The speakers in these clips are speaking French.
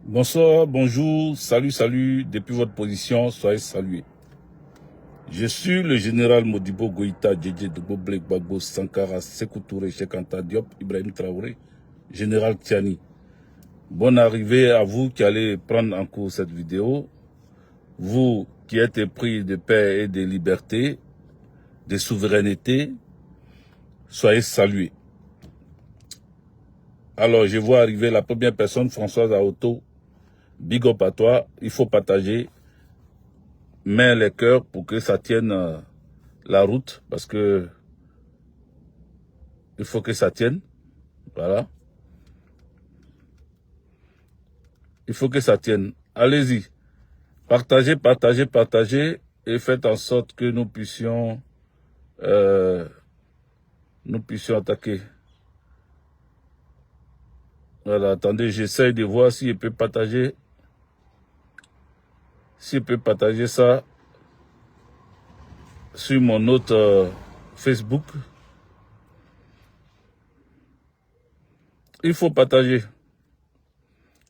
Bonsoir, bonjour, salut, depuis votre position, soyez salués. Je suis le général Modibo Goïta, Djedje Dogo Blek Bagbo Sankara, Sékou Touré, Cheikh Anta Diop, Ibrahim Traoré, général Tiani. Bonne arrivée à vous qui allez prendre en cours cette vidéo. Vous qui êtes épris de paix et de liberté, de souveraineté, soyez salués. Alors, je vois arriver la première personne, Françoise Aoto. Big up à toi, il faut partager. Mets les cœurs pour que ça tienne la route, parce que il faut que ça tienne. Voilà. Il faut que ça tienne. Allez-y. Partagez et faites en sorte que nous puissions attaquer. Voilà, attendez, j'essaie de voir si je peux partager. Si je peux partager ça sur mon autre Facebook. Il faut partager.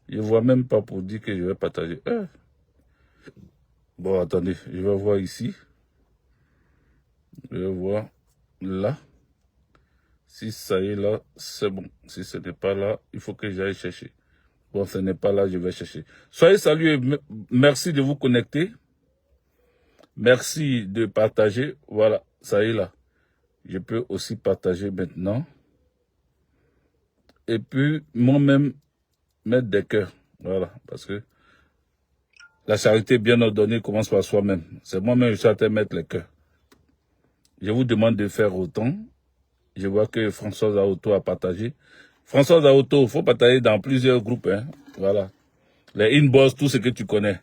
Je ne vois même pas pour dire que je vais partager. Bon, attendez, je vais voir ici. Je vais voir là. Si ça y est là, c'est bon. Si ce n'est pas là, il faut que j'aille chercher. Bon, ce n'est pas là, je vais chercher. Soyez salués, merci de vous connecter. Merci de partager. Voilà, ça y est là. Je peux aussi partager maintenant. Et puis, moi-même, mettre des cœurs. Voilà, parce que la charité bien ordonnée commence par soi-même. C'est moi-même, je suis en train de mettre les cœurs. Je vous demande de faire autant. Je vois que Françoise Aoto a partagé. Françoise Aoto, il faut partager dans plusieurs groupes. Hein. Voilà. Les inbox, tout ce que tu connais.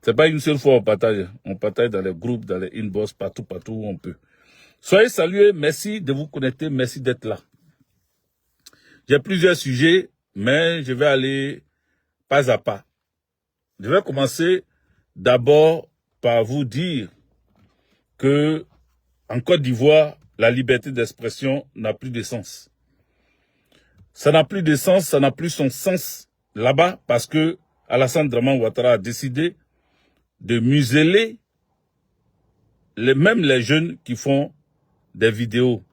C'est pas une seule fois on partage. On partage dans les groupes, dans les inbox, partout où on peut. Soyez salués. Merci de vous connecter. Merci d'être là. J'ai plusieurs sujets, mais je vais aller pas à pas. Je vais commencer d'abord par vous dire que en Côte d'Ivoire, la liberté d'expression n'a plus de sens. Ça n'a plus de sens, ça n'a plus son sens là-bas parce que Alassane Draman Ouattara a décidé de museler même les jeunes qui font des vidéos.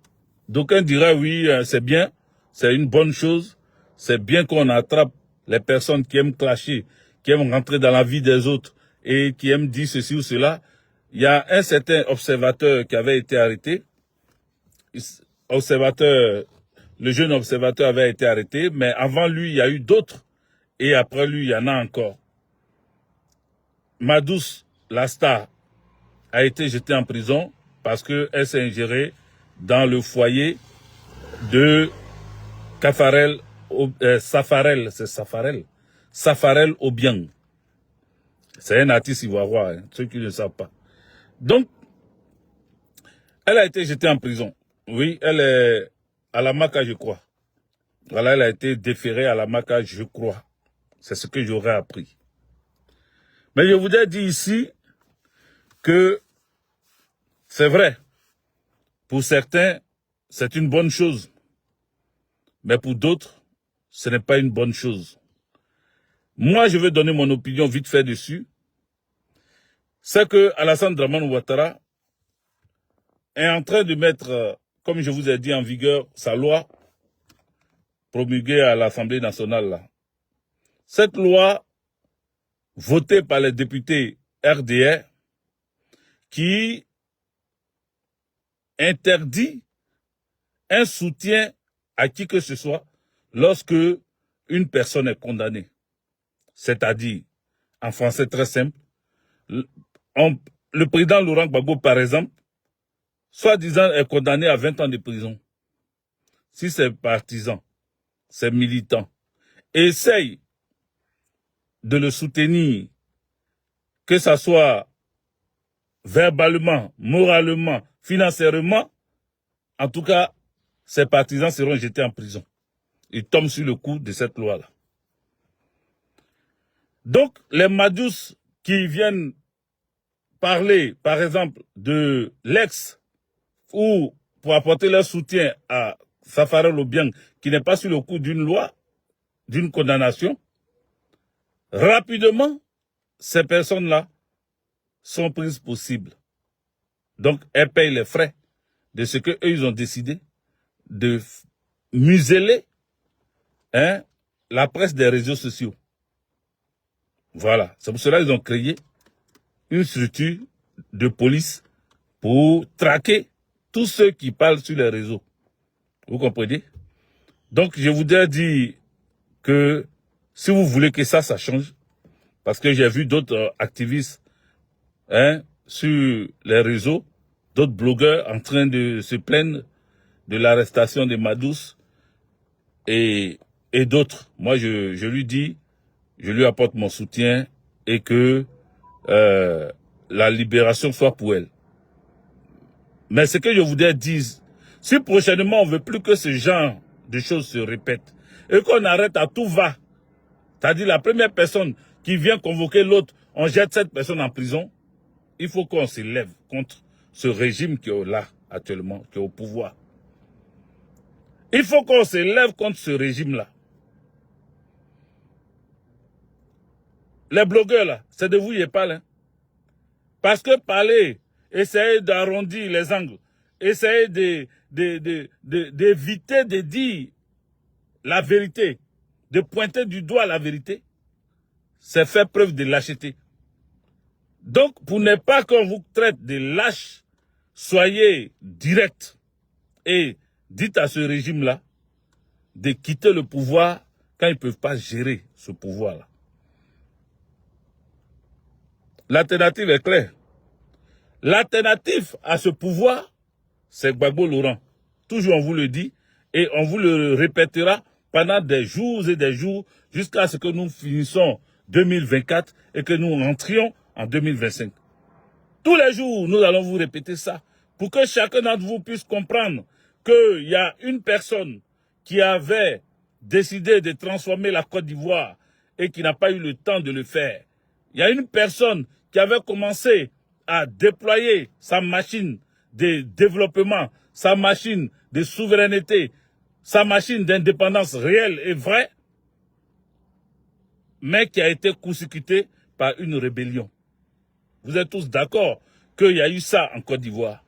D'aucuns diraient oui, c'est bien, c'est une bonne chose, c'est bien qu'on attrape les personnes qui aiment clasher, qui aiment rentrer dans la vie des autres et qui aiment dire ceci ou cela. Il y a un certain observateur qui avait été arrêté. Le jeune observateur avait été arrêté, mais avant lui, il y a eu d'autres. Et après lui, il y en a encore. Madouce, la star, a été jetée en prison parce qu'elle s'est ingérée dans le foyer de Safarel Obiang. C'est un artiste ivoirien, hein, ceux qui ne le savent pas. Donc, elle a été jetée en prison. Oui, elle est à la Maka, je crois. Voilà, elle a été déférée à la Maka, je crois. C'est ce que j'aurais appris. Mais je vous ai dit ici que c'est vrai. Pour certains, c'est une bonne chose. Mais pour d'autres, ce n'est pas une bonne chose. Moi, je vais donner mon opinion vite fait dessus. C'est que Alassane Draman Ouattara est en train de mettre, comme je vous ai dit, en vigueur sa loi promulguée à l'Assemblée nationale. Là. Cette loi, votée par les députés RDR, qui interdit un soutien à qui que ce soit lorsque une personne est condamnée. C'est-à-dire, en français très simple, le président Laurent Gbagbo, par exemple, soi-disant est condamné à 20 ans de prison. Si ses partisans, ses militants, essayent de le soutenir, que ce soit verbalement, moralement, financièrement, en tout cas, ses partisans seront jetés en prison. Ils tombent sur le coup de cette loi-là. Donc, les Madous qui viennent parler, par exemple, de l'ex ou pour apporter leur soutien à Safarel Obiang, qui n'est pas sur le coup d'une loi, d'une condamnation, rapidement, ces personnes-là sont prises pour cible. Donc, elles payent les frais de ce qu'eux, ils ont décidé de museler la presse des réseaux sociaux. Voilà. C'est pour cela qu'ils ont créé une structure de police pour traquer tous ceux qui parlent sur les réseaux. Vous comprenez? Donc, je voudrais dire que si vous voulez que ça change, parce que j'ai vu d'autres activistes sur les réseaux, d'autres blogueurs en train de se plaindre de l'arrestation de Madouce et d'autres. Moi, je lui dis, je lui apporte mon soutien et que la libération soit pour elle. Mais ce que je voudrais dire, si prochainement on veut plus que ce genre de choses se répètent et qu'on arrête à tout va, c'est-à-dire la première personne qui vient convoquer l'autre, on jette cette personne en prison, il faut qu'on se lève contre ce régime qui est là actuellement, qui est au pouvoir. Il faut qu'on se lève contre ce régime-là. Les blogueurs là, c'est de vous y parlent. Parce que parler, essayer d'arrondir les angles, essayer d'éviter de dire la vérité, de pointer du doigt la vérité, c'est faire preuve de lâcheté. Donc, pour ne pas qu'on vous traite de lâche, soyez direct et dites à ce régime-là de quitter le pouvoir quand ils ne peuvent pas gérer ce pouvoir-là. L'alternative est claire. L'alternative à ce pouvoir, c'est Gbagbo Laurent. Toujours on vous le dit et on vous le répétera pendant des jours et des jours jusqu'à ce que nous finissons 2024 et que nous rentrions en 2025. Tous les jours, nous allons vous répéter ça pour que chacun d'entre vous puisse comprendre qu'il y a une personne qui avait décidé de transformer la Côte d'Ivoire et qui n'a pas eu le temps de le faire. Il y a une personne qui avait commencé à déployer sa machine de développement, sa machine de souveraineté, sa machine d'indépendance réelle et vraie, mais qui a été court-circuitée par une rébellion. Vous êtes tous d'accord qu'il y a eu ça en Côte d'Ivoire.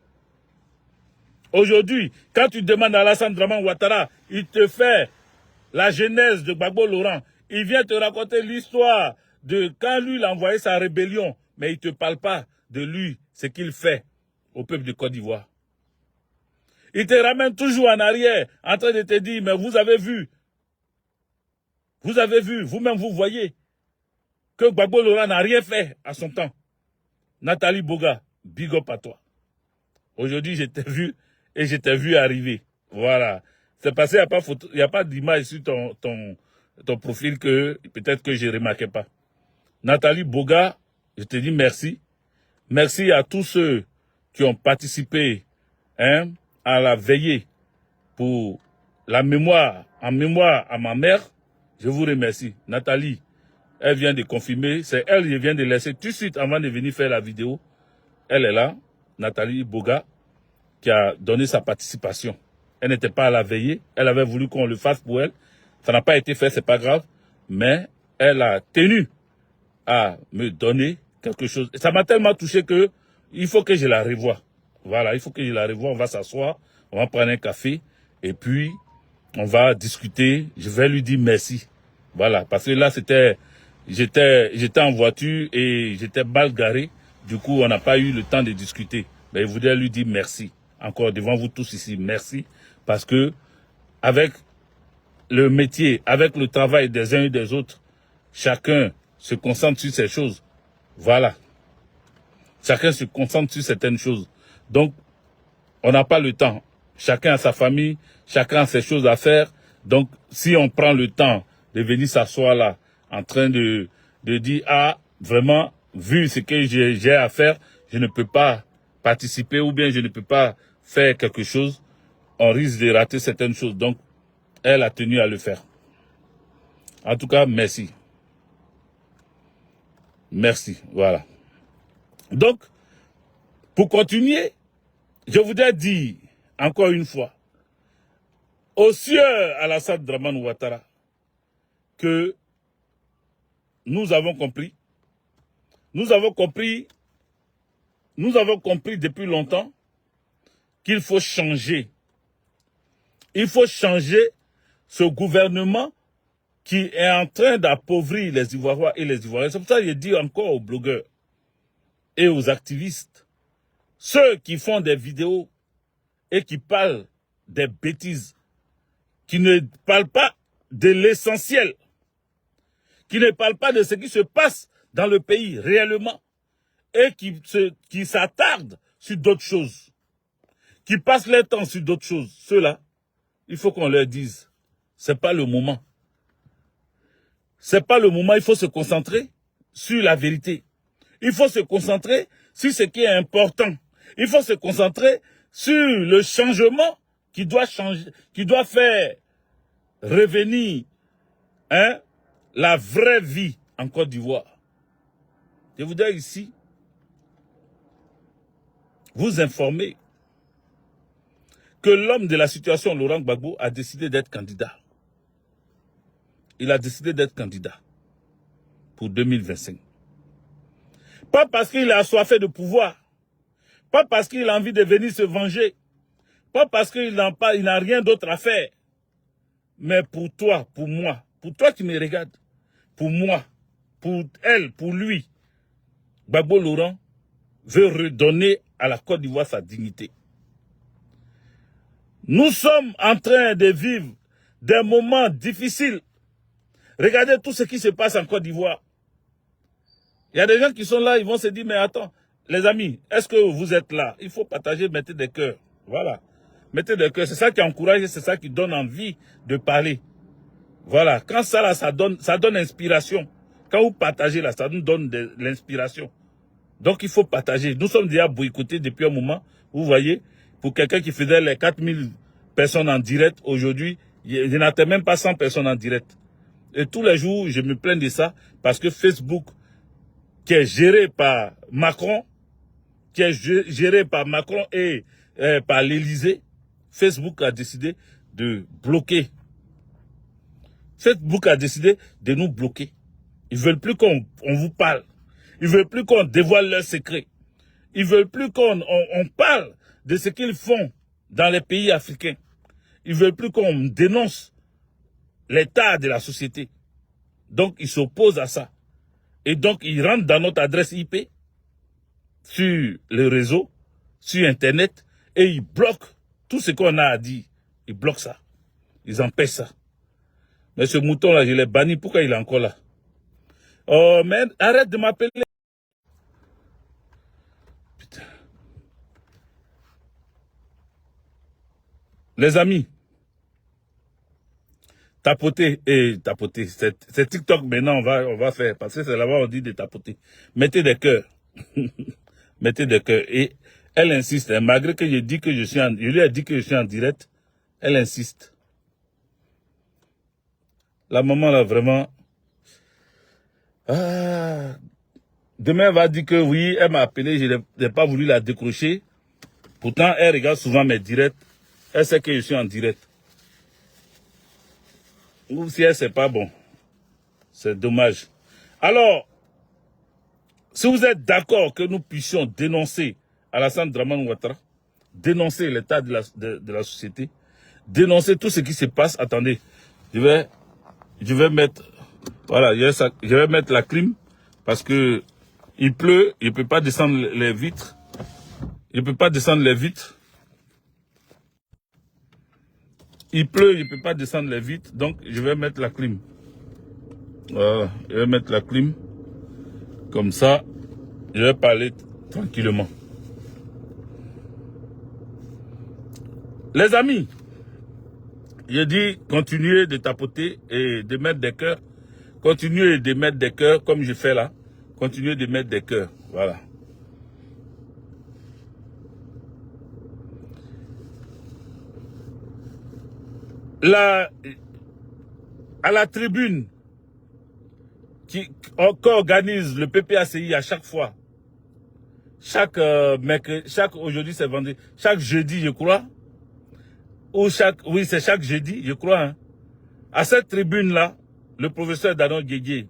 Aujourd'hui, quand tu demandes à Alassane Dramane Ouattara, il te fait la genèse de Gbagbo Laurent. Il vient te raconter l'histoire de quand lui il a envoyé sa rébellion, mais il ne te parle pas de lui, ce qu'il fait au peuple de Côte d'Ivoire. Il te ramène toujours en arrière, en train de te dire, mais vous avez vu, vous-même vous voyez, que Gbagbo Laurent n'a rien fait à son temps. Nathalie Boga, big up à toi. Aujourd'hui, je t'ai vu et je t'ai vu arriver. Voilà. C'est parce qu'il n'y a pas d'image sur ton profil que peut-être que je ne remarquais pas. Nathalie Boga, je te dis merci. Merci à tous ceux qui ont participé à la veillée pour la mémoire, en mémoire à ma mère. Je vous remercie. Nathalie, elle vient de confirmer. C'est elle, je viens de laisser tout de suite avant de venir faire la vidéo. Elle est là, Nathalie Boga, qui a donné sa participation. Elle n'était pas à la veillée. Elle avait voulu qu'on le fasse pour elle. Ça n'a pas été fait, c'est pas grave. Mais elle a tenu à me donner quelque chose. Ça m'a tellement touché que il faut que je la revoie. Voilà, il faut que je la revoie. On va s'asseoir, on va prendre un café et puis on va discuter. Je vais lui dire merci. Voilà, parce que là j'étais en voiture et j'étais mal garé. Du coup, on n'a pas eu le temps de discuter. Mais je voudrais lui dire merci. Encore devant vous tous ici, merci. Parce que avec le métier, avec le travail des uns et des autres, chacun se concentre sur ces choses. Voilà. Chacun se concentre sur certaines choses. Donc, on n'a pas le temps. Chacun a sa famille, chacun a ses choses à faire. Donc, si on prend le temps de venir s'asseoir là, en train de dire, ah, vraiment, vu ce que j'ai à faire, je ne peux pas participer ou bien je ne peux pas faire quelque chose, on risque de rater certaines choses. Donc, elle a tenu à le faire. En tout cas, merci. Merci, voilà. Donc, pour continuer, je voudrais dire, encore une fois, au sieur Alassane Dramane Ouattara, que nous avons compris. Nous avons compris depuis longtemps qu'il faut changer. Il faut changer ce gouvernement qui est en train d'appauvrir les Ivoiriens et les Ivoiriens. C'est pour ça que je dis encore aux blogueurs et aux activistes, ceux qui font des vidéos et qui parlent des bêtises, qui ne parlent pas de l'essentiel, qui ne parlent pas de ce qui se passe dans le pays réellement et qui s'attardent sur d'autres choses, qui passent leur temps sur d'autres choses. Ceux-là, il faut qu'on leur dise, c'est pas le moment. C'est pas le moment, il faut se concentrer sur la vérité. Il faut se concentrer sur ce qui est important. Il faut se concentrer sur le changement qui doit changer, qui doit faire revenir la vraie vie en Côte d'Ivoire. Je voudrais ici vous informer que l'homme de la situation, Laurent Gbagbo, a décidé d'être candidat. Il a décidé d'être candidat pour 2025. Pas parce qu'il a assoiffé de pouvoir, pas parce qu'il a envie de venir se venger, pas parce qu'il n'a rien d'autre à faire, mais pour toi, pour moi, pour toi qui me regardes, pour moi, pour elle, pour lui, Gbagbo Laurent veut redonner à la Côte d'Ivoire sa dignité. Nous sommes en train de vivre des moments difficiles. Regardez tout ce qui se passe en Côte d'Ivoire. Il y a des gens qui sont là, ils vont se dire, mais attends, les amis, est-ce que vous êtes là? Il faut partager, mettez des cœurs. Voilà. Mettez des cœurs. C'est ça qui encourage, c'est ça qui donne envie de parler. Voilà. Quand ça, là, ça donne inspiration. Quand vous partagez, là, ça nous donne de l'inspiration. Donc, il faut partager. Nous sommes déjà boycottés depuis un moment. Vous voyez, pour quelqu'un qui faisait les 4000 personnes en direct, aujourd'hui, il n'atteint même pas 100 personnes en direct. Et tous les jours, je me plains de ça parce que Facebook, qui est géré par Macron, et par l'Élysée, Facebook a décidé de bloquer. Facebook a décidé de nous bloquer. Ils veulent plus qu'on vous parle. Ils veulent plus qu'on dévoile leurs secrets. Ils veulent plus qu'on parle de ce qu'ils font dans les pays africains. Ils veulent plus qu'on dénonce l'état de la société. Donc, ils s'opposent à ça. Et donc, ils rentrent dans notre adresse IP, sur le réseau, sur Internet, et ils bloquent tout ce qu'on a à dire. Ils bloquent ça. Ils empêchent ça. Mais ce mouton-là, je l'ai banni. Pourquoi il est encore là? Oh, mais arrête de m'appeler. Putain. Les amis, tapoter et tapoter. C'est TikTok maintenant, on va faire. Parce que c'est là-bas on dit de tapoter. Mettez des cœurs. Mettez des cœurs. Et elle insiste. Hein, malgré que je lui ai dit que je suis en direct, elle insiste. La maman là vraiment. Ah, demain elle va dire que oui, elle m'a appelé, je n'ai pas voulu la décrocher. Pourtant, elle regarde souvent mes directs. Elle sait que je suis en direct. Ou si elle ne sait pas, bon, c'est dommage. Alors, si vous êtes d'accord que nous puissions dénoncer Alassane Dramane Ouattara, dénoncer l'état de la société, dénoncer tout ce qui se passe, attendez, je vais mettre, voilà, je vais mettre la clim parce que il pleut, il ne peut pas descendre les vitres. Il ne peut pas descendre les vitres. Il pleut, il ne peut pas descendre les vitres, donc je vais mettre la clim. Voilà, je vais mettre la clim. Comme ça, je vais parler tranquillement. Les amis, je dis continuez de tapoter et de mettre des cœurs. Continuez de mettre des cœurs comme je fais là. Continuez de mettre des cœurs. Voilà. À la tribune qu'organise le PPACI à chaque fois, aujourd'hui c'est vendredi, chaque jeudi je crois, oui c'est chaque jeudi je crois, hein. À cette tribune là, le professeur Danon Guégué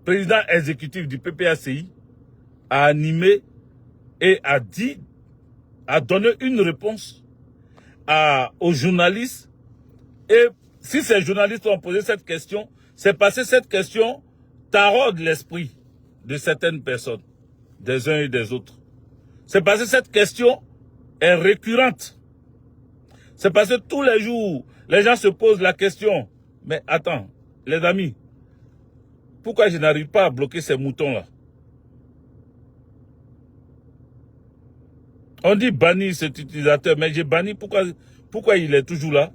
président exécutif du PPACI, a animé et a donné une réponse aux journalistes. Et si ces journalistes ont posé cette question, c'est parce que cette question taraude l'esprit de certaines personnes, des uns et des autres. C'est parce que cette question est récurrente. C'est parce que tous les jours, les gens se posent la question. Mais attends, les amis, pourquoi je n'arrive pas à bloquer ces moutons-là? On dit bannir cet utilisateur, mais j'ai banni, pourquoi il est toujours là?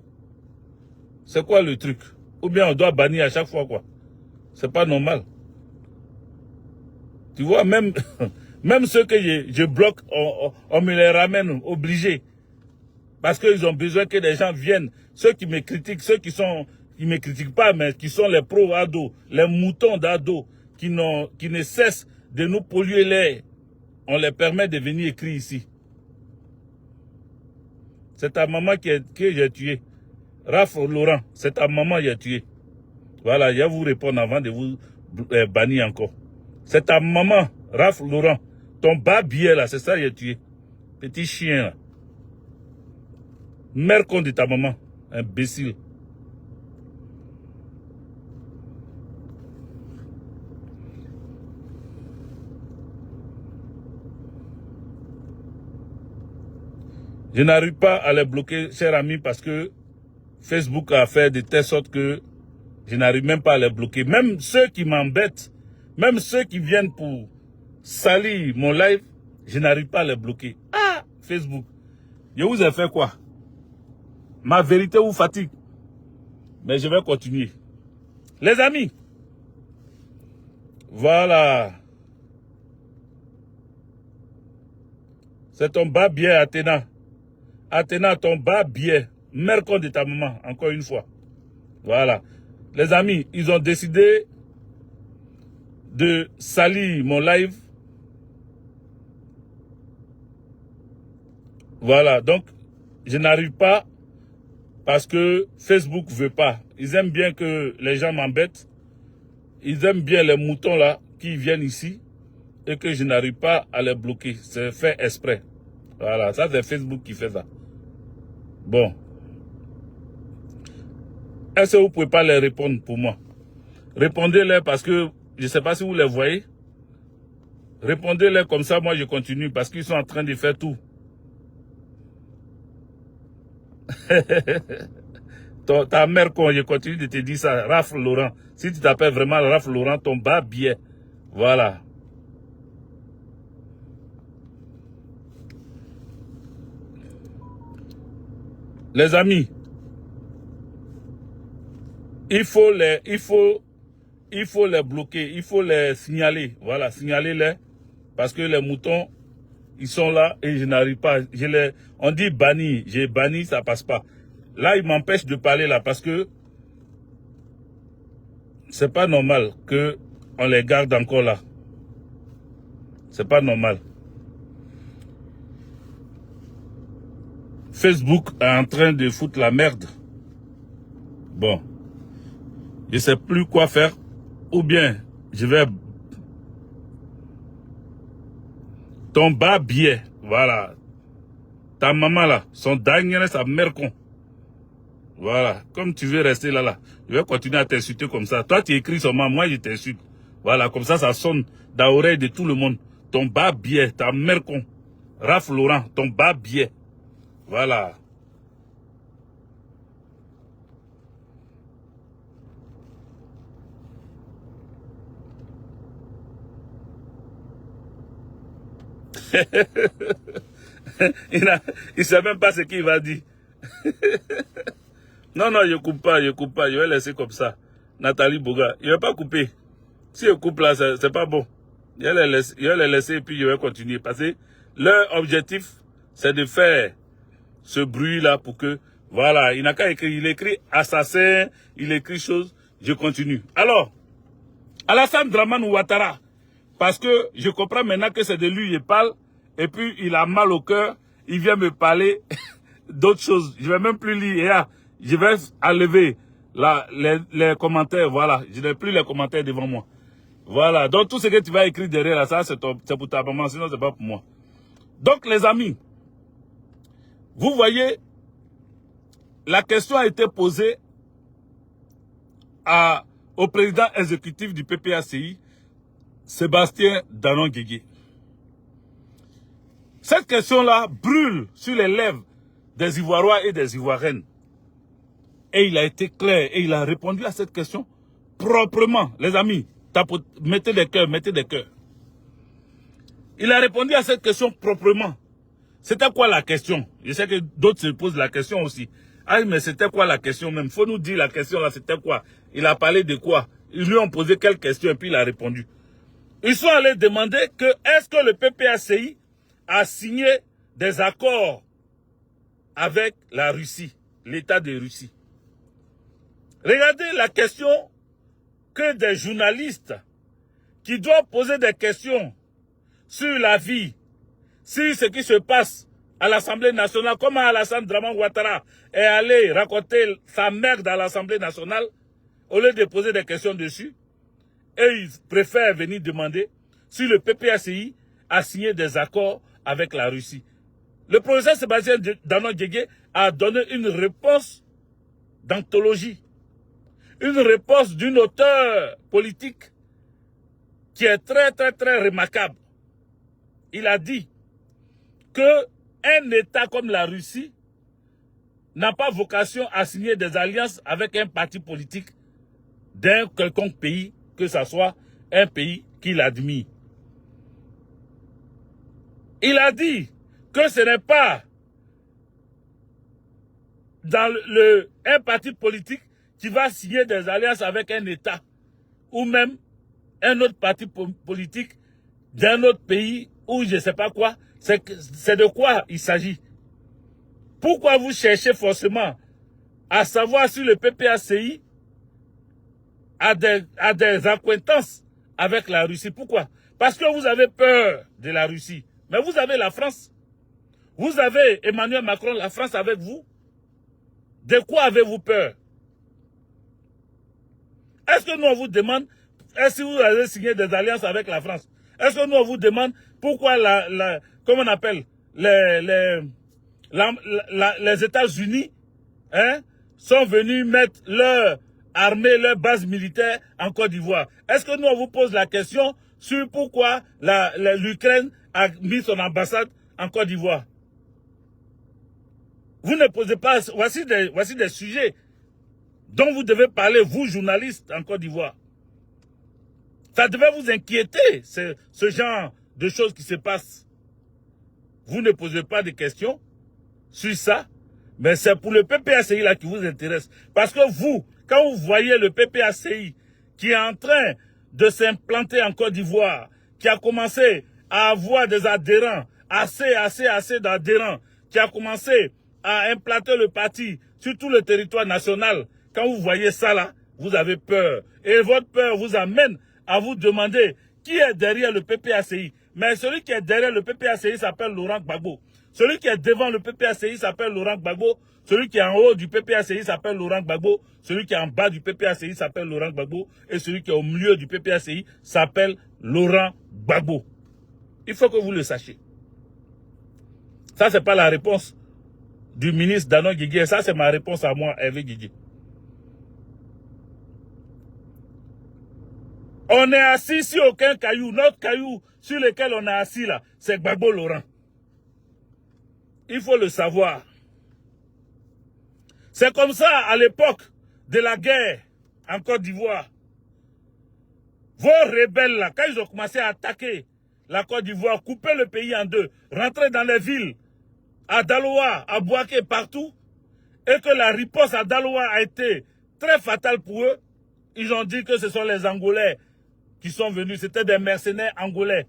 C'est quoi le truc? Ou bien on doit bannir à chaque fois, quoi. C'est pas normal. Tu vois, même, même ceux que je bloque, on me les ramène obligés. Parce qu'ils ont besoin que les gens viennent. Ceux qui me critiquent, ceux qui me critiquent pas, mais qui sont les pros-ados, les moutons d'ados, qui ne cessent de nous polluer l'air, on les permet de venir écrire ici. C'est ta maman que j'ai tué. Raph Laurent, c'est ta maman que j'ai tué. Voilà, je vais vous répondre avant de vous bannir encore. C'est ta maman, Raph Laurent. Ton bas billet là, c'est ça que j'ai tué. Petit chien là. Mère con de ta maman, imbécile. Je n'arrive pas à les bloquer, chers amis, parce que Facebook a fait de telle sorte que je n'arrive même pas à les bloquer. Même ceux qui m'embêtent, même ceux qui viennent pour salir mon live, je n'arrive pas à les bloquer. Ah, Facebook, je vous ai fait quoi? Ma vérité vous fatigue. Mais je vais continuer. Les amis, voilà. C'est ton bas biais, Athéna. Athéna, ton bas biais. Mère con de ta maman, encore une fois. Voilà. Les amis, ils ont décidé de salir mon live. Voilà. Donc, je n'arrive pas parce que Facebook ne veut pas. Ils aiment bien que les gens m'embêtent. Ils aiment bien les moutons là qui viennent ici et que je n'arrive pas à les bloquer. C'est fait exprès. Voilà. Ça, c'est Facebook qui fait ça. Bon. Est-ce que vous ne pouvez pas les répondre pour moi? Répondez-les parce que je ne sais pas si vous les voyez. Répondez-les comme ça, moi je continue parce qu'ils sont en train de faire tout. Ta mère, quand je continue de te dire ça, Raph Laurent. Si tu t'appelles vraiment Raph Laurent, ton bas biais. Voilà. Les amis, il faut les bloquer, il faut les signaler. Voilà, signalez-les. Parce que les moutons, ils sont là et je n'arrive pas. On dit banni, j'ai banni, ça passe pas. Là, ils m'empêchent de parler là parce que c'est pas normal qu'on les garde encore là. C'est pas normal. Facebook est en train de foutre la merde. Bon. Je ne sais plus quoi faire. Ou bien, je vais... Ton bas biais. Voilà. Ta maman là. Son dernier, sa mère con. Voilà. Comme tu veux rester là. Je vais continuer à t'insulter comme ça. Toi, tu écris seulement. Moi, je t'insulte. Voilà. Comme ça sonne dans l'oreille de tout le monde. Ton bas biais. Ta mère con. Raph Laurent. Ton bas biais. Voilà. Il ne sait même pas ce qu'il va dire. Non, je coupe pas. Je vais laisser comme ça. Nathalie Boga. Je ne vais pas couper. Si je coupe là, c'est pas bon. Je vais les laisser et puis je vais continuer. Parce que leur objectif, c'est de faire ce bruit-là pour que... Voilà, il n'a qu'à écrire. Il écrit assassin, il écrit chose. Je continue. Alors, Alassane Dramane Ouattara, parce que je comprends maintenant que c'est de lui je parle, et puis il a mal au cœur, il vient me parler d'autres choses. Je ne vais même plus lire. Je vais enlever les commentaires, voilà. Je n'ai plus les commentaires devant moi. Voilà, donc tout ce que tu vas écrire derrière là, ça c'est pour ta maman, sinon c'est pas pour moi. Donc les amis, vous voyez, la question a été posée au président exécutif du PPACI, Sébastien Danon Guégué. Cette question-là brûle sur les lèvres des Ivoiriens et des Ivoiriennes. Et il a été clair et il a répondu à cette question proprement. Les amis, mettez des cœurs, mettez des cœurs. Il a répondu à cette question proprement. C'était quoi la question? Je sais que d'autres se posent la question aussi. Ah, mais c'était quoi la question même? Faut nous dire la question là, c'était quoi? Il a parlé de quoi? Ils lui ont posé quelques questions et puis il a répondu. Ils sont allés demander que est-ce que le PPACI a signé des accords avec la Russie, l'État de Russie. Regardez la question que des journalistes qui doivent poser des questions sur la vie, sur ce qui se passe à l'Assemblée nationale, comment Alassane Draman Ouattara est allé raconter sa merde à l'Assemblée nationale, au lieu de poser des questions dessus, et ils préfèrent venir demander si le PPACI a signé des accords avec la Russie. Le professeur Sébastien Danon Guégué a donné une réponse d'anthologie, une réponse d'une auteure politique qui est très, très, très remarquable. Il a dit qu'un État comme la Russie n'a pas vocation à signer des alliances avec un parti politique d'un quelconque pays, que ce soit un pays qu'il admire. Il a dit que ce n'est pas dans un parti politique qui va signer des alliances avec un État ou même un autre parti politique d'un autre pays ou je ne sais pas quoi. C'est de quoi il s'agit. Pourquoi vous cherchez forcément à savoir si le PPACI a des acquaintances avec la Russie? Pourquoi? Parce que vous avez peur de la Russie. Mais vous avez la France. Vous avez Emmanuel Macron, la France avec vous. De quoi avez-vous peur? Est-ce que nous on vous demande, est-ce que vous avez signé des alliances avec la France? Est-ce que nous on vous demande pourquoi comment on appelle, les États-Unis sont venus mettre leur armée, leur base militaire en Côte d'Ivoire? Est-ce que nous on vous pose la question sur pourquoi l'Ukraine a mis son ambassade en Côte d'Ivoire? Vous ne posez pas... Voici des sujets dont vous devez parler, vous, journalistes, en Côte d'Ivoire. Ça devait vous inquiéter, ce genre de choses qui se passent. Vous ne posez pas de questions sur ça, mais c'est pour le PPACI là qui vous intéresse. Parce que vous, quand vous voyez le PPACI qui est en train de s'implanter en Côte d'Ivoire, qui a commencé à avoir des adhérents, assez d'adhérents, qui a commencé à implanter le parti sur tout le territoire national, quand vous voyez ça là, vous avez peur. Et votre peur vous amène à vous demander qui est derrière le PPACI. Mais celui qui est derrière le PPACI s'appelle Laurent Gbagbo. Celui qui est devant le PPACI s'appelle Laurent Gbagbo. Celui qui est en haut du PPACI s'appelle Laurent Gbagbo. Celui qui est en bas du PPACI s'appelle Laurent Gbagbo. Et celui qui est au milieu du PPACI s'appelle Laurent Gbagbo. Il faut que vous le sachiez. Ça, c'est pas la réponse du ministre Danon Guégué. Ça, c'est ma réponse à moi, Hervé Guégué. On est assis sur aucun caillou. Notre caillou sur lequel on est assis là, c'est Gbagbo Laurent. Il faut le savoir. C'est comme ça à l'époque de la guerre en Côte d'Ivoire. Vos rebelles là, quand ils ont commencé à attaquer la Côte d'Ivoire, couper le pays en deux, rentrer dans les villes, à Daloa, à Bouaké, partout, et que la riposte à Daloa a été très fatale pour eux, ils ont dit que ce sont les Angolais qui sont venus, c'était des mercenaires angolais.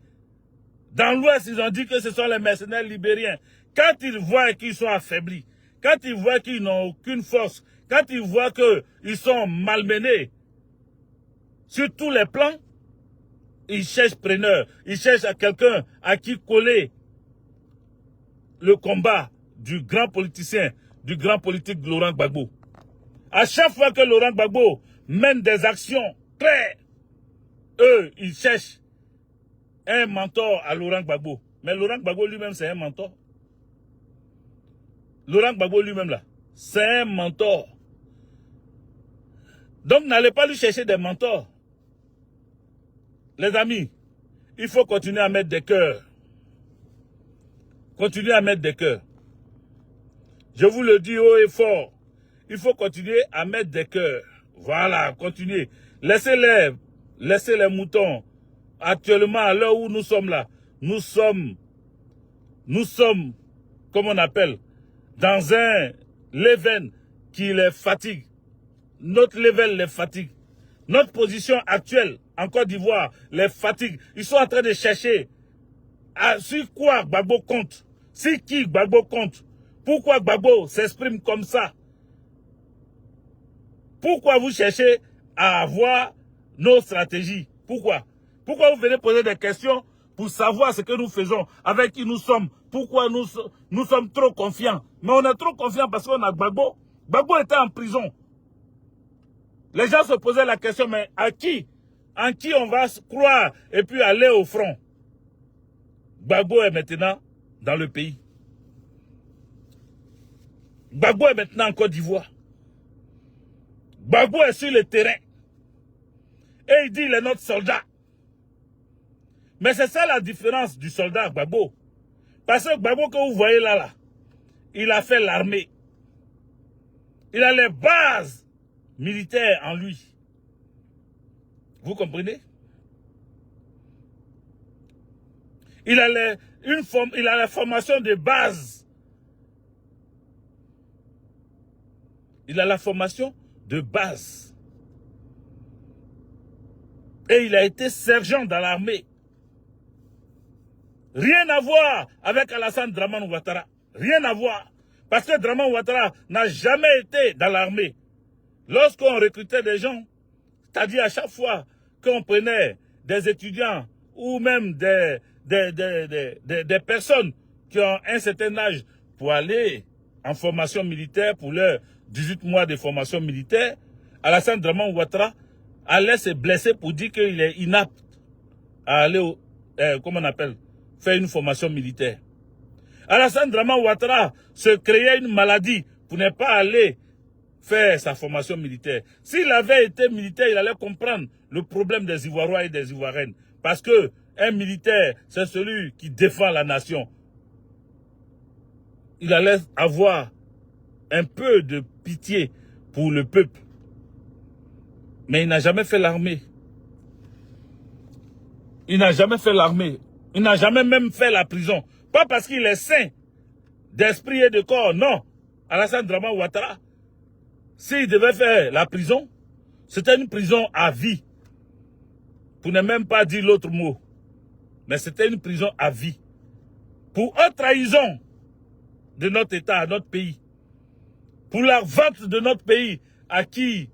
Dans l'Ouest, ils ont dit que ce sont les mercenaires libériens. Quand ils voient qu'ils sont affaiblis, quand ils voient qu'ils n'ont aucune force, quand ils voient qu'ils sont malmenés sur tous les plans, ils cherchent preneur, ils cherchent à quelqu'un à qui coller le combat du grand politicien, du grand politique Laurent Gbagbo. À chaque fois que Laurent Gbagbo mène des actions claires, eux, ils cherchent un mentor à Laurent Gbagbo. Mais Laurent Gbagbo lui-même, c'est un mentor. Laurent Gbagbo lui-même, là, c'est un mentor. Donc, n'allez pas lui chercher des mentors. Les amis, il faut continuer à mettre des cœurs. Continuez à mettre des cœurs. Je vous le dis haut et fort. Il faut continuer à mettre des cœurs. Voilà, continuez. Laissez-les moutons. Actuellement, à l'heure où nous sommes là, nous sommes, comme on appelle, dans un level qui les fatigue. Notre level les fatigue. Notre position actuelle en Côte d'Ivoire les fatigue. Ils sont en train de chercher sur quoi Gbagbo compte. Sur qui Gbagbo compte. Pourquoi Gbagbo s'exprime comme ça. Pourquoi vous cherchez à avoir nos stratégies? Pourquoi? Pourquoi vous venez poser des questions pour savoir ce que nous faisons, avec qui nous sommes? Pourquoi nous sommes trop confiants? Mais on est trop confiants parce qu'on a Gbagbo. Gbagbo était en prison. Les gens se posaient la question, mais à qui? En qui on va croire et puis aller au front? Gbagbo est maintenant dans le pays. Gbagbo est maintenant en Côte d'Ivoire. Gbagbo est sur le terrain. Et il dit, il est notre soldat. Mais c'est ça la différence du soldat Gbagbo. Parce que Gbagbo que vous voyez là, il a fait l'armée. Il a les bases militaires en lui. Vous comprenez? Il a la formation de base. Il a la formation de base. Et il a été sergent dans l'armée. Rien à voir avec Alassane Dramane Ouattara. Rien à voir. Parce que Dramane Ouattara n'a jamais été dans l'armée. Lorsqu'on recrutait des gens, c'est-à-dire à chaque fois qu'on prenait des étudiants ou même des personnes qui ont un certain âge pour aller en formation militaire, pour leurs 18 mois de formation militaire, Alassane Dramane Ouattara allait se blesser pour dire qu'il est inapte à aller au, comment on appelle, faire une formation militaire. Alassane Dramane Ouattara se créait une maladie pour ne pas aller faire sa formation militaire. S'il avait été militaire, il allait comprendre le problème des Ivoiriens et des Ivoiriennes. Parce que un militaire, c'est celui qui défend la nation. Il allait avoir un peu de pitié pour le peuple. Mais il n'a jamais fait l'armée. Il n'a jamais fait l'armée. Il n'a jamais même fait la prison. Pas parce qu'il est sain d'esprit et de corps, non. Alassane Dramane Ouattara, s'il devait faire la prison, c'était une prison à vie. Pour ne même pas dire l'autre mot. Mais c'était une prison à vie. Pour une trahison de notre État, notre pays. Pour la vente de notre pays à qui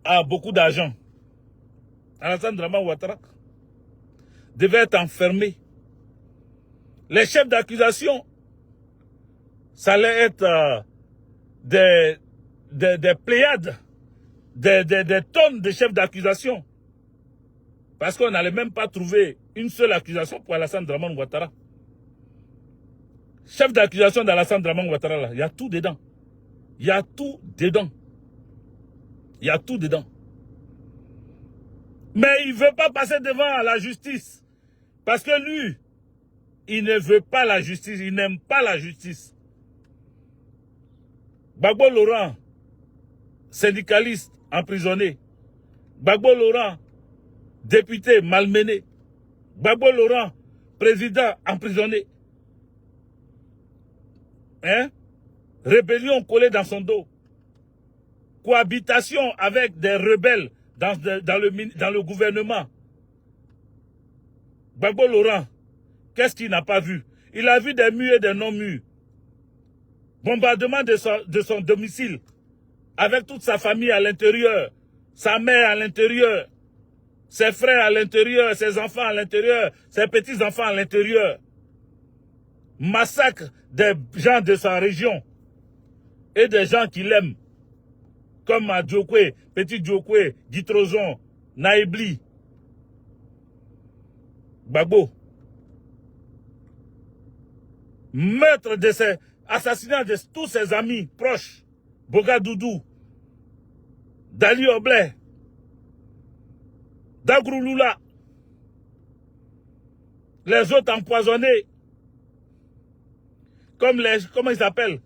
a beaucoup d'argent. Alassane Dramane Ouattara devait être enfermé. Les chefs d'accusation, ça allait être des pléiades, des tonnes de chefs d'accusation. Parce qu'on n'allait même pas trouver une seule accusation pour Alassane Dramane Ouattara. Chef d'accusation d'Alassane Dramane Ouattara, là, il y a tout dedans. Il y a tout dedans. Il y a tout dedans. Mais il ne veut pas passer devant la justice. Parce que lui, il ne veut pas la justice. Il n'aime pas la justice. Gbagbo Laurent, syndicaliste emprisonné. Gbagbo Laurent, député malmené. Gbagbo Laurent, président emprisonné. Hein? Rébellion collée dans son dos. Cohabitation avec des rebelles dans le gouvernement. Gbagbo Laurent, qu'est-ce qu'il n'a pas vu? Il a vu des murs et des non-murs. Bombardement de son domicile. Avec toute sa famille à l'intérieur. Sa mère à l'intérieur. Ses frères à l'intérieur. Ses enfants à l'intérieur. Ses petits-enfants à l'intérieur. Massacre des gens de sa région. Et des gens qui l'aiment. Comme Djokwe, Petit Djokwe, Guitrozon, Naïbli. Gbagbo. Meurtre de ses... Assassinat de tous ses amis proches. Boga Doudou. Dali Oblé. Dagrou Lula. Les autres empoisonnés. Comme les... Comment ils s'appellent?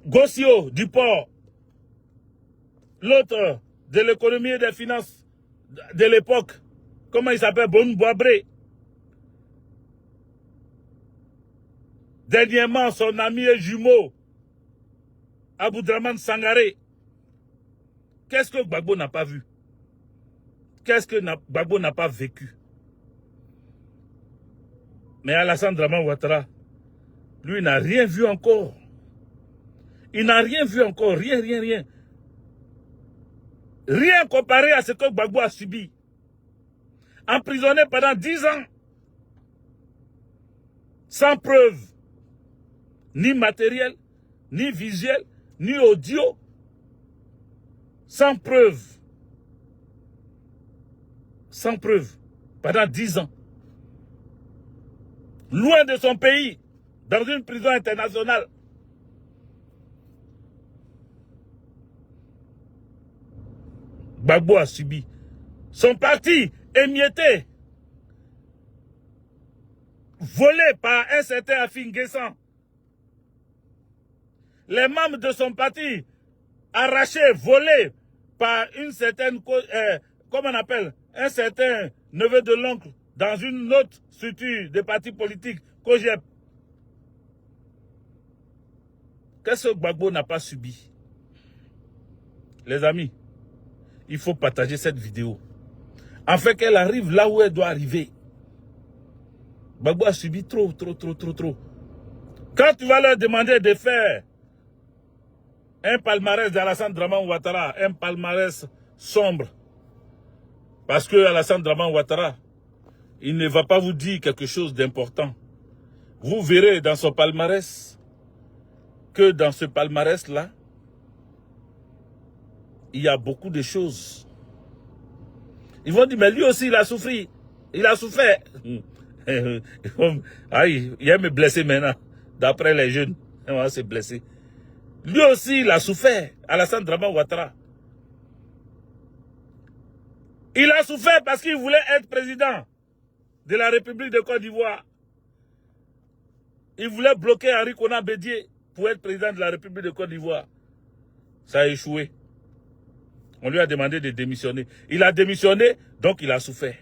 Gossio du port. L'autre de l'économie et des finances de l'époque. Comment il s'appelle? Bon Boabré. Dernièrement, son ami et jumeau, Aboudraman Sangaré. Qu'est-ce que Gbagbo n'a pas vu? Qu'est-ce que Gbagbo n'a pas vécu? Mais Alassane Dramane Ouattara, lui, n'a rien vu encore. Il n'a rien vu encore, rien. Rien comparé à ce que Gbagbo a subi. Emprisonné pendant 10 ans. Sans preuve. Ni matériel, ni visuel, ni audio. Sans preuve. Sans preuve. Pendant 10 ans. Loin de son pays. Dans une prison internationale. Gbagbo a subi. Son parti émietté. Volé par un certain Afin Guessan. Les membres de son parti arrachés, volés par une certaine, comment on appelle, un certain neveu de l'oncle dans une autre structure de parti politique, COGEP. Qu'est-ce que Gbagbo n'a pas subi? Les amis, il faut partager cette vidéo. Afin qu'elle arrive là où elle doit arriver. Gbagbo a subi trop. Quand tu vas leur demander de faire un palmarès d'Alassane Dramane Ouattara, un palmarès sombre. Parce que Alassane Dramane Ouattara, il ne va pas vous dire quelque chose d'important. Vous verrez dans son palmarès que dans ce palmarès-là, il y a beaucoup de choses. Ils vont dire, mais lui aussi, il a souffert. Il a souffert. Aïe, il va me blesser maintenant. D'après les jeunes, il va se blesser. Lui aussi, il a souffert, Alassane Dramane Ouattara. Il a souffert parce qu'il voulait être président de la République de Côte d'Ivoire. Il voulait bloquer Henri Konan Bédié pour être président de la République de Côte d'Ivoire. Ça a échoué. On lui a demandé de démissionner. Il a démissionné, donc il a souffert.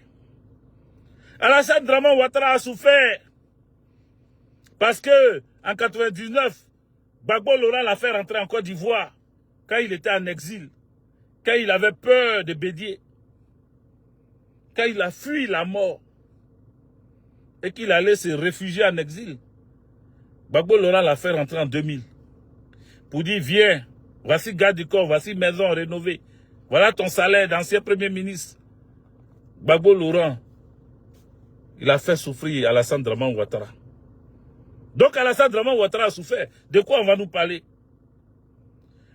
Alassane Dramane Ouattara a souffert parce que en 1999, Gbagbo Laurent l'a fait rentrer en Côte d'Ivoire quand il était en exil, quand il avait peur de Bédié, quand il a fui la mort et qu'il allait se réfugier en exil. Gbagbo Laurent l'a fait rentrer en 2000 pour dire viens, voici garde du corps, voici maison rénovée, voilà ton salaire d'ancien premier ministre. Gbagbo Laurent, il a fait souffrir Alassane Dramane Ouattara. Donc Alassane Dramane Ouattara a souffert. De quoi on va nous parler?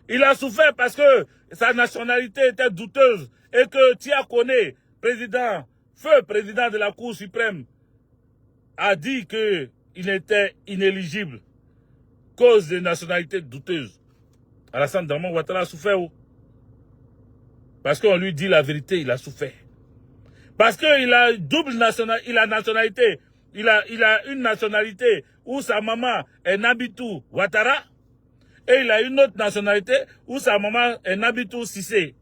Il a souffert parce que sa nationalité était douteuse et que Tia Kone, feu président de la Cour suprême, a dit qu'il était inéligible cause de nationalité douteuse. Alassane Dramane Ouattara a souffert. Parce qu'on lui dit la vérité, il a souffert. Parce qu'il a double nationalité, il a une nationalité où sa maman est Nabitou Ouattara et il a une autre nationalité où sa maman est Nabitou Cissé.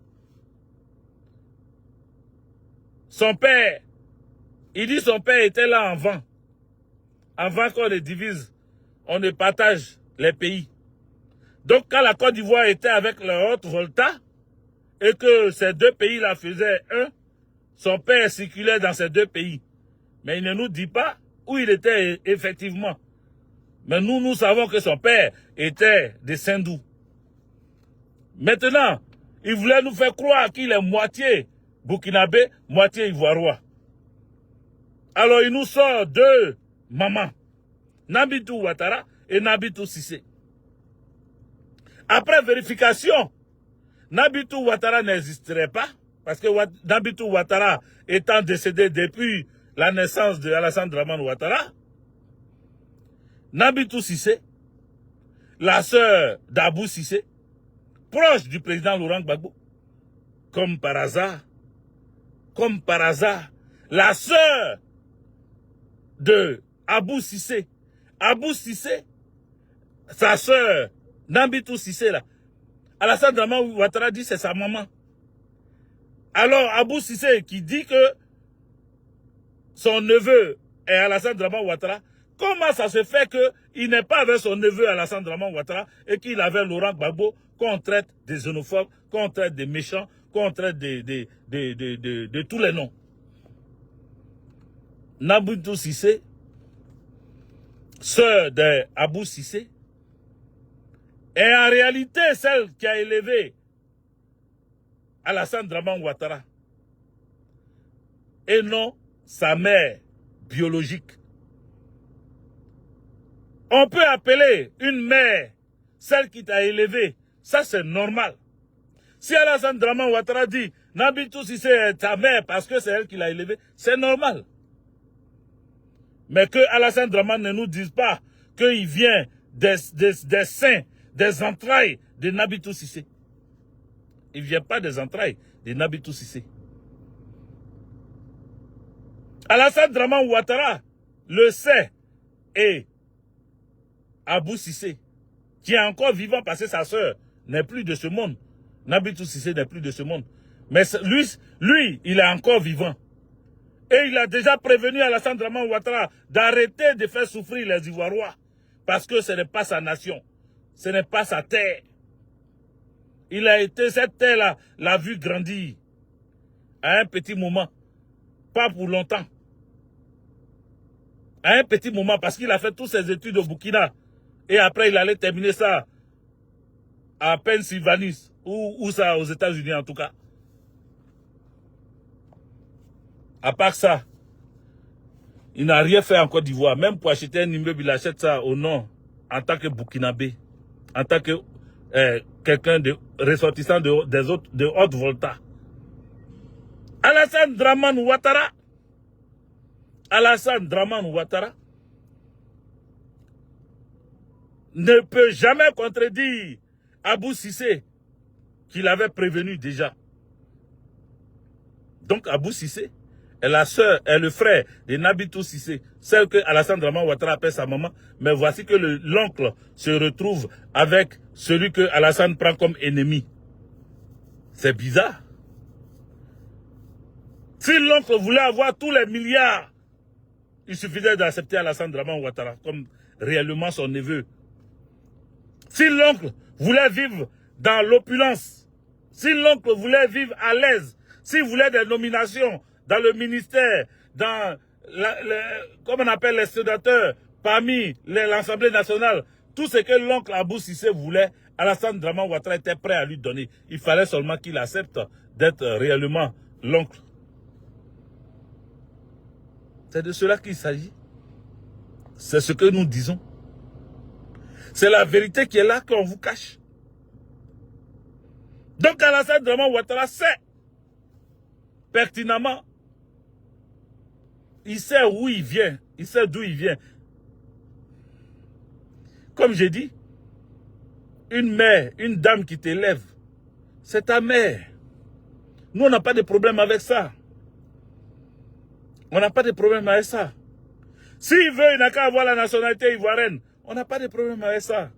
Son père, il dit son père était là avant qu'on les divise, on ne partage les pays. Donc quand la Côte d'Ivoire était avec la Haute-Volta et que ces deux pays-là faisaient un, son père circulait dans ces deux pays. Mais il ne nous dit pas où il était effectivement. Mais nous savons que son père était de Saint-Dou. Maintenant, il voulait nous faire croire qu'il est moitié burkinabé, moitié ivoirois. Alors il nous sort deux mamans, Nabitou Ouattara et Nabitou Cissé. Après vérification, Nabitou Ouattara n'existerait pas, parce que Nabitou Ouattara étant décédé depuis la naissance de Alassane Dramane Ouattara, Nabitou Cissé, la sœur d'Abou Cissé, proche du président Laurent Gbagbo, comme par hasard, la sœur de Abou Cissé, sa sœur, Nabitou Cissé là, Alassane Dramane Ouattara dit c'est sa maman. Alors Abou Cissé qui dit que son neveu est Alassane Dramane Ouattara, comment ça se fait qu'il n'est pas avec son neveu Alassane Dramane Ouattara et qu'il avait Laurent Gbagbo qu'on traite des xénophobes, qu'on traite des méchants, qu'on traite de tous les noms. Nabitou Cissé, sœur d'Abou Cissé, est en réalité celle qui a élevé Alassane Dramane Ouattara et non sa mère biologique. On peut appeler une mère celle qui t'a élevé, ça c'est normal. Si Alassane Dramane Ouattara dit Nabitou Cissé est ta mère parce que c'est elle qui l'a élevé, c'est normal. Mais que Alassane Dramane ne nous dise pas qu'il vient des seins, des entrailles de Nabitou Cissé. Il ne vient pas des entrailles de Nabitou Cissé. Alassane Dramane Ouattara le sait et Abou Cissé, qui est encore vivant parce que sa sœur n'est plus de ce monde. Nabitou Cissé n'est plus de ce monde. Mais lui, il est encore vivant. Et il a déjà prévenu Alassane Dramane Ouattara d'arrêter de faire souffrir les Ivoiriens. Parce que ce n'est pas sa nation. Ce n'est pas sa terre. Il a été, cette terre-là, l'a vu grandir. À un petit moment. Pas pour longtemps. À un petit moment, parce qu'il a fait toutes ses études au Burkina. Et après, il allait terminer ça à Pennsylvanie. Ou ça, aux États-Unis en tout cas. À part ça, il n'a rien fait en Côte d'Ivoire. Même pour acheter un immeuble, il achète ça au nom, en tant que Burkinabé. En tant que quelqu'un de ressortissant de haute volta. Alassane Dramane Ouattara ne peut jamais contredire Abou Cissé qu'il avait prévenu déjà. Donc Abou Cissé est la sœur, est le frère de Nabitou Cissé, celle que Alassane Dramane Ouattara appelle sa maman. Mais voici que l'oncle se retrouve avec celui que Alassane prend comme ennemi. C'est bizarre. Si l'oncle voulait avoir tous les milliards, il suffisait d'accepter Alassane Dramane Ouattara comme réellement son neveu. Si l'oncle voulait vivre dans l'opulence, si l'oncle voulait vivre à l'aise, s'il voulait des nominations dans le ministère, dans, comme on appelle les sénateurs, parmi l'Assemblée nationale, tout ce que l'oncle Abou Cissé voulait, Alassane Dramane Ouattara était prêt à lui donner. Il fallait seulement qu'il accepte d'être réellement l'oncle. C'est de cela qu'il s'agit. C'est ce que nous disons. C'est la vérité qui est là qu'on vous cache. Donc Alassane Dramane Ouattara sait pertinemment, il sait où il vient, il sait d'où il vient. Comme j'ai dit, une mère, une dame qui t'élève, c'est ta mère. Nous, on n'a pas de problème avec ça. On n'a pas de problème avec ça. S'il veut, il n'a qu'à avoir la nationalité ivoirienne. On n'a pas de problème avec ça.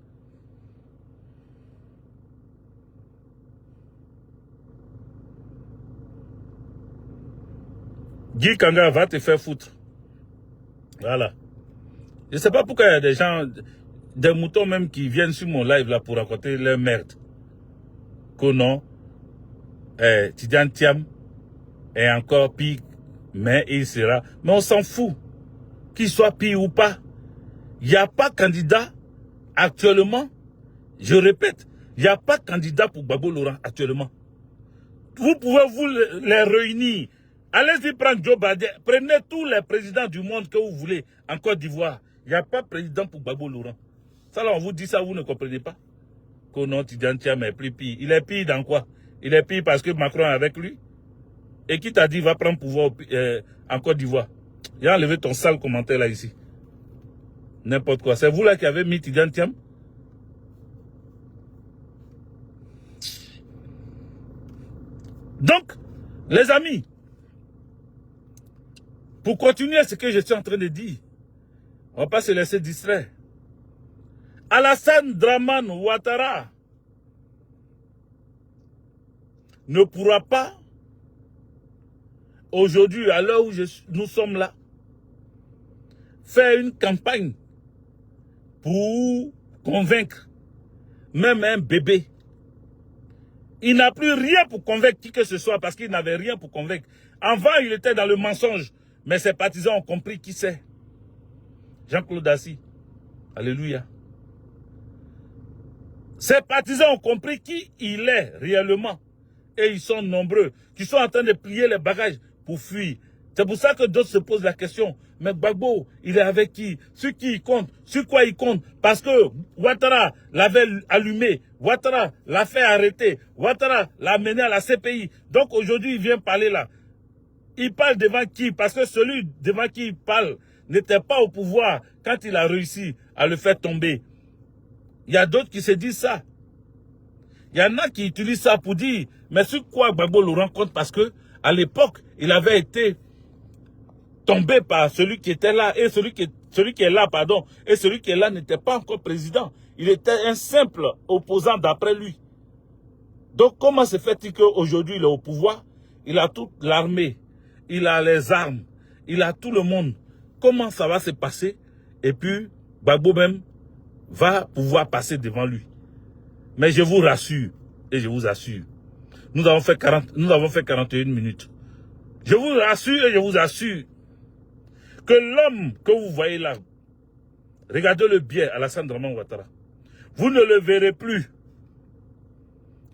Guy Kanga va te faire foutre. Voilà. Je ne sais pas pourquoi il y a des gens, des moutons même qui viennent sur mon live là pour raconter leur merde. Que non, Tidiane Thiam est encore pire, mais il sera. Mais on s'en fout. Qu'il soit pire ou pas. Il n'y a pas candidat actuellement. Je répète, il n'y a pas candidat pour Gbagbo Laurent actuellement. Vous pouvez vous les réunir. Allez-y prendre Joe Biden. Prenez tous les présidents du monde que vous voulez en Côte d'Ivoire. Il n'y a pas président pour Gbagbo Laurent. Ça là, on vous dit ça, vous ne comprenez pas. Que non, Tidiane Thiam est plus pire. Il est pire dans quoi? Il est pire parce que Macron est avec lui. Et qui t'a dit va prendre pouvoir en Côte d'Ivoire? J'ai enlevé ton sale commentaire là ici. N'importe quoi. C'est vous là qui avez mis Tidiane Thiam. Donc, les amis, pour continuer ce que je suis en train de dire, on ne va pas se laisser distraire. Alassane Dramane Ouattara ne pourra pas, aujourd'hui, à l'heure où nous sommes là, faire une campagne pour convaincre même un bébé. Il n'a plus rien pour convaincre qui que ce soit parce qu'il n'avait rien pour convaincre. Avant, il était dans le mensonge, mais ses partisans ont compris qui c'est. Jean-Claude Assis. Alléluia. Ses partisans ont compris qui il est réellement. Et ils sont nombreux, qui sont en train de plier les bagages pour fuir. C'est pour ça que d'autres se posent la question. Mais Gbagbo, il est avec qui? Sur qui il compte? Sur quoi il compte? Parce que Ouattara l'avait allumé. Ouattara l'a fait arrêter. Ouattara l'a mené à la CPI. Donc aujourd'hui, il vient parler là. Il parle devant qui? Parce que celui devant qui il parle n'était pas au pouvoir quand il a réussi à le faire tomber. Il y a d'autres qui se disent ça. Il y en a qui utilisent ça pour dire, mais sur quoi Gbagbo le rencontre? Parce que à l'époque, il avait été tombé par celui qui était là, et celui qui est là, pardon, et celui qui est là n'était pas encore président. Il était un simple opposant d'après lui. Donc comment se fait-il qu'aujourd'hui il est au pouvoir? Il a toute l'armée, il a les armes, il a tout le monde. Comment ça va se passer? Et puis, Gbagbo même va pouvoir passer devant lui. Mais je vous rassure, et je vous assure, nous avons fait 41 minutes. Je vous rassure et je vous assure que l'homme que vous voyez là, regardez-le bien, Alassane Dramane Ouattara, vous ne le verrez plus.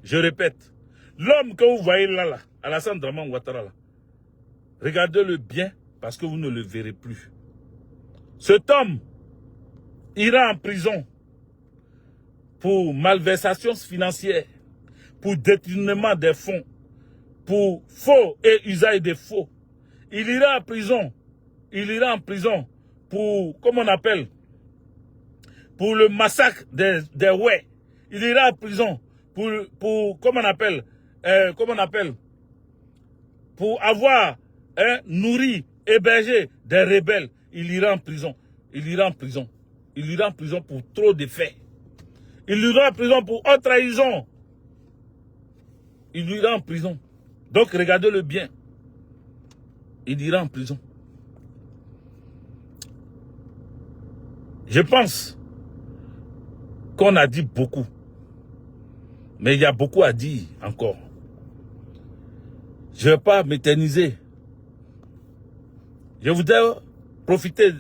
Je répète, l'homme que vous voyez là, Alassane Dramane Ouattara, là, regardez-le bien parce que vous ne le verrez plus. Cet homme ira en prison pour malversation financière, pour détournement des fonds, pour faux et usage des faux. Il ira en prison. Il ira en prison pour, comment on appelle, pour le massacre des ouais. Il ira en prison pour comment on appelle, pour avoir nourri, hébergé des rebelles. Il ira en prison. Il ira en prison. Il ira en prison pour trop de faits. Il ira en prison pour haute trahison. Il ira en prison. Donc regardez-le bien. Il ira en prison. Je pense qu'on a dit beaucoup. Mais il y a beaucoup à dire encore. Je ne vais pas m'éterniser. Je voudrais profiter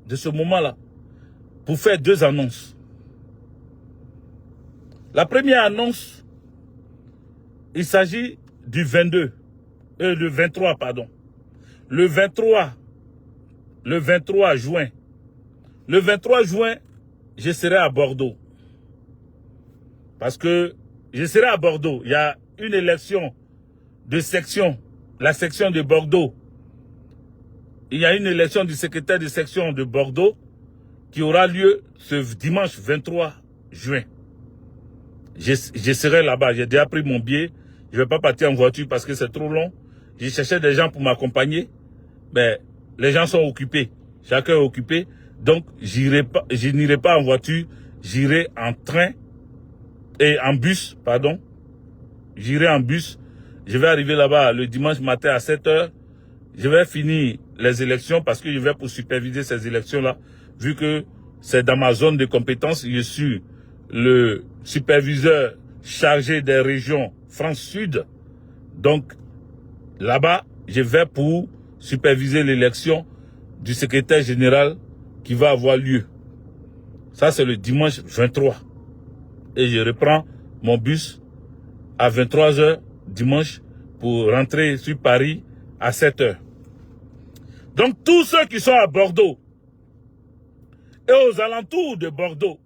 de ce moment-là pour faire deux annonces. La première annonce, il s'agit du 23, pardon. Le 23 juin. Le 23 juin, je serai à Bordeaux. Parce que je serai à Bordeaux. Il y a une élection de section, la section de Bordeaux. Il y a une élection du secrétaire de section de Bordeaux qui aura lieu ce dimanche 23 juin. Je serai là-bas. J'ai déjà pris mon billet. Je ne vais pas partir en voiture parce que c'est trop long. J'ai cherché des gens pour m'accompagner. Mais les gens sont occupés. Chacun est occupé. Donc, je n'irai pas en voiture. J'irai en train et en bus, pardon. J'irai en bus. Je vais arriver là-bas le dimanche matin à 7 h. Je vais finir les élections parce que je vais pour superviser ces élections-là. Vu que c'est dans ma zone de compétence, je suis le superviseur chargé des régions France-Sud. Donc, là-bas, je vais pour superviser l'élection du secrétaire général qui va avoir lieu. Ça, c'est le dimanche 23. Et je reprends mon bus à 23 h dimanche pour rentrer sur Paris à 7 h. Donc, tous ceux qui sont à Bordeaux et aux alentours de Bordeaux,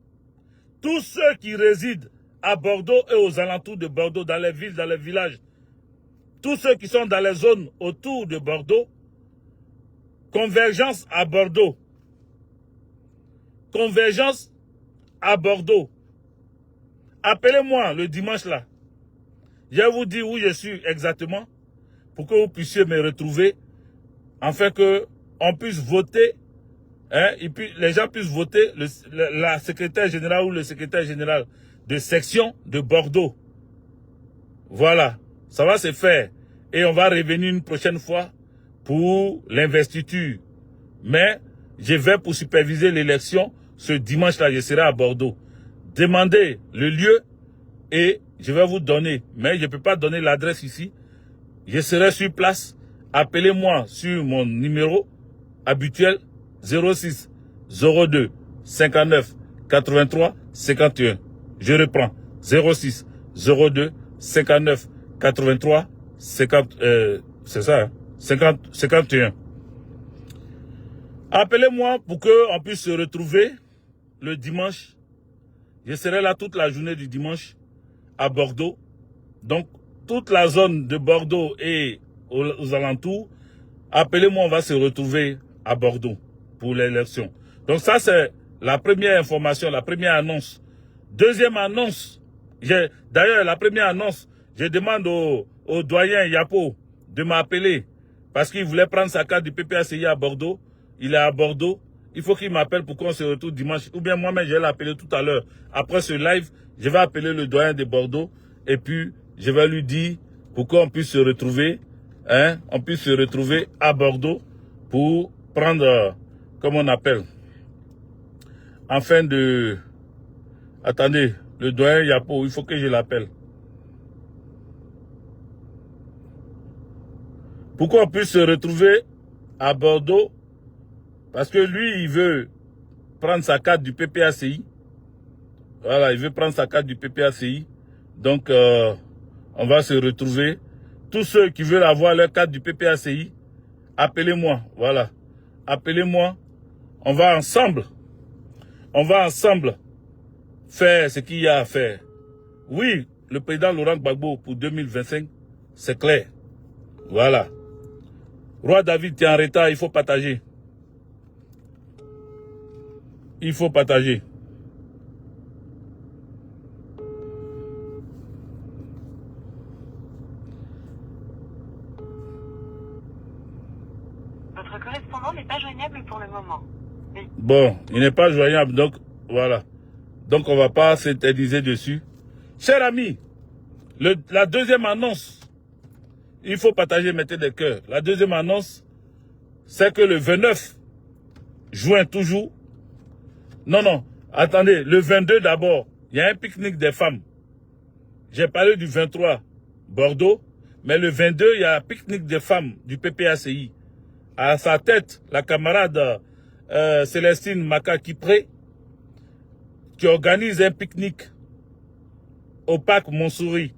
tous ceux qui résident à Bordeaux et aux alentours de Bordeaux, dans les villes, dans les villages, tous ceux qui sont dans les zones autour de Bordeaux, Convergence à Bordeaux. Convergence à Bordeaux. Appelez-moi le dimanche là. Je vais vous dire où je suis exactement pour que vous puissiez me retrouver afin que on puisse voter, hein, et puis les gens puissent voter la secrétaire générale ou le secrétaire général de section de Bordeaux. Voilà, ça va se faire et on va revenir une prochaine fois pour l'investiture. Mais je vais pour superviser l'élection ce dimanche-là, je serai à Bordeaux. Demandez le lieu et je vais vous donner, mais je ne peux pas donner l'adresse ici. Je serai sur place. Appelez-moi sur mon numéro habituel 06 02 59 83 51. Je reprends 06 02 59 83 50. C'est ça, hein? 51. Appelez-moi pour qu'on puisse se retrouver le dimanche. Je serai là toute la journée du dimanche à Bordeaux. Donc, toute la zone de Bordeaux et aux alentours, appelez-moi, on va se retrouver à Bordeaux pour l'élection. Donc ça, c'est la première information, la première annonce. Deuxième annonce, d'ailleurs, la première annonce, je demande au doyen Yapo de m'appeler parce qu'il voulait prendre sa carte du PPACI à Bordeaux. Il est à Bordeaux. Il faut qu'il m'appelle pour qu'on se retrouve dimanche. Ou bien moi-même, je vais l'appeler tout à l'heure. Après ce live, je vais appeler le doyen de Bordeaux et puis je vais lui dire pour qu'on puisse se retrouver, hein, on puisse se retrouver à Bordeaux pour prendre, comment on appelle, afin de... Attendez, le doyen Yapo, il faut que je l'appelle. Pour qu'on puisse se retrouver à Bordeaux, parce que lui, il veut prendre sa carte du PPACI. Voilà, il veut prendre sa carte du PPACI. Donc, on va se retrouver. Tous ceux qui veulent avoir leur carte du PPACI, appelez-moi. Voilà. Appelez-moi. On va ensemble faire ce qu'il y a à faire. Oui, le président Laurent Gbagbo pour 2025, c'est clair. Voilà. Roi David, tu es en retard, il faut partager. Il faut partager. Votre correspondant n'est pas joignable pour le moment. Oui. Bon, il n'est pas joignable, donc voilà. Donc on ne va pas s'interdiser dessus. Chers amis, la deuxième annonce, il faut partager, mettez des cœurs. La deuxième annonce, c'est que le 29 juin toujours, non, attendez, le 22 d'abord, il y a un pique-nique des femmes. J'ai parlé du 23, Bordeaux, mais le 22, il y a un pique-nique des femmes du PPACI. À sa tête, la camarade Célestine Maka-Kipré, qui organise un pique-nique au parc Montsouris.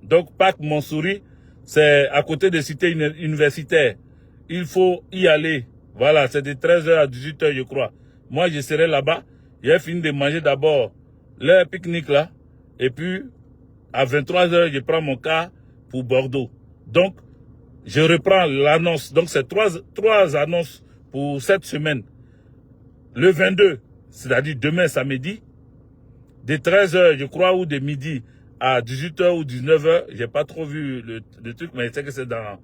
Donc, parc Montsouris, c'est à côté des cités universitaires. Il faut y aller. Voilà, c'est de 13h à 18h, je crois. Moi, je serai là-bas. J'ai fini de manger d'abord leur pique-nique là. Et puis, à 23h, je prends mon car pour Bordeaux. Donc, je reprends l'annonce. Donc, c'est trois annonces pour cette semaine. Le 22, c'est-à-dire demain samedi, de 13h, je crois, ou de midi à 18h ou 19h. J'ai pas trop vu le truc, mais je sais que c'est dans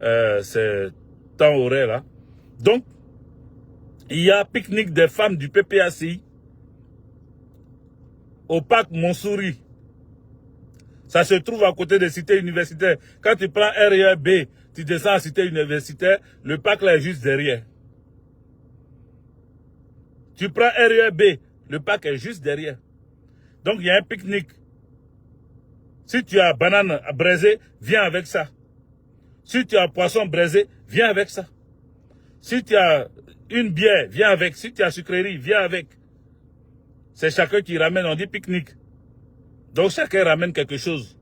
ce temps horaire là. Donc, il y a pique-nique des femmes du PPACI au parc Montsouris. Ça se trouve à côté des cités universitaires. Quand tu prends RER-B, tu descends à cité universitaire, le parc là est juste derrière. Tu prends RER-B, le parc est juste derrière. Donc il y a un pique-nique. Si tu as banane braisée, viens avec ça. Si tu as poisson braisé, viens avec ça. Si tu as une bière, viens avec. Si tu as sucrerie, viens avec. C'est chacun qui ramène, on dit pique-nique. Donc chacun ramène quelque chose.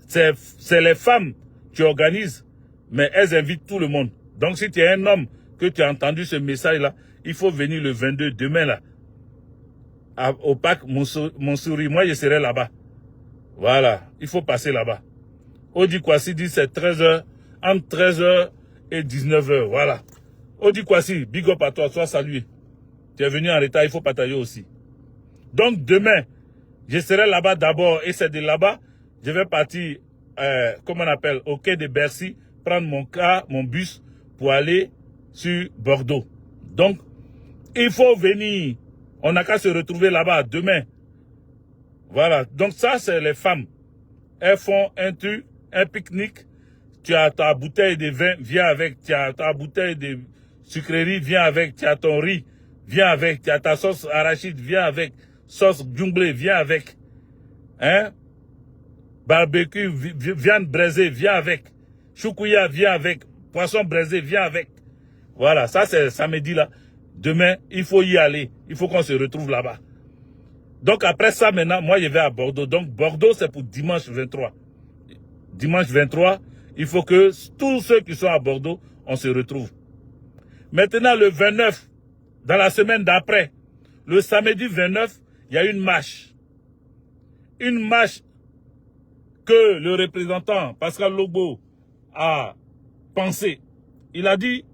C'est les femmes qui organisent, mais elles invitent tout le monde. Donc si tu es un homme que tu as entendu ce message-là, il faut venir le 22, demain là, au parc Montsouris. Moi, je serai là-bas. Voilà, il faut passer là-bas. Odi Kwasi dit c'est 13h, entre 13h et 19h. Voilà. Odi Kwasi, big up à toi, sois salué. Tu es venu en retard, il faut partager aussi. Donc demain, je serai là-bas d'abord et c'est de là-bas, je vais partir, comment on appelle, au quai de Bercy, prendre mon bus pour aller sur Bordeaux. Donc, il faut venir. On n'a qu'à se retrouver là-bas demain. Voilà. Donc ça, c'est les femmes. Elles font un truc, un pique-nique. Tu as ta bouteille de vin, viens avec. Tu as ta bouteille de sucrerie, viens avec. Tu as ton riz, viens avec. Tu as ta sauce arachide, viens avec. Sauce djunglé, viens avec. Hein? Barbecue, viande braisée, viens avec. Choukouya, viens avec. Poisson braisé, viens avec. Voilà, ça c'est samedi là. Demain, il faut y aller. Il faut qu'on se retrouve là-bas. Donc après ça maintenant, moi je vais à Bordeaux. Donc Bordeaux c'est pour dimanche 23. Dimanche 23, il faut que tous ceux qui sont à Bordeaux, on se retrouve. Maintenant le 29, dans la semaine d'après, le samedi 29, il y a une marche. Une marche que le représentant Pascal Logbo a pensé. Il a dit,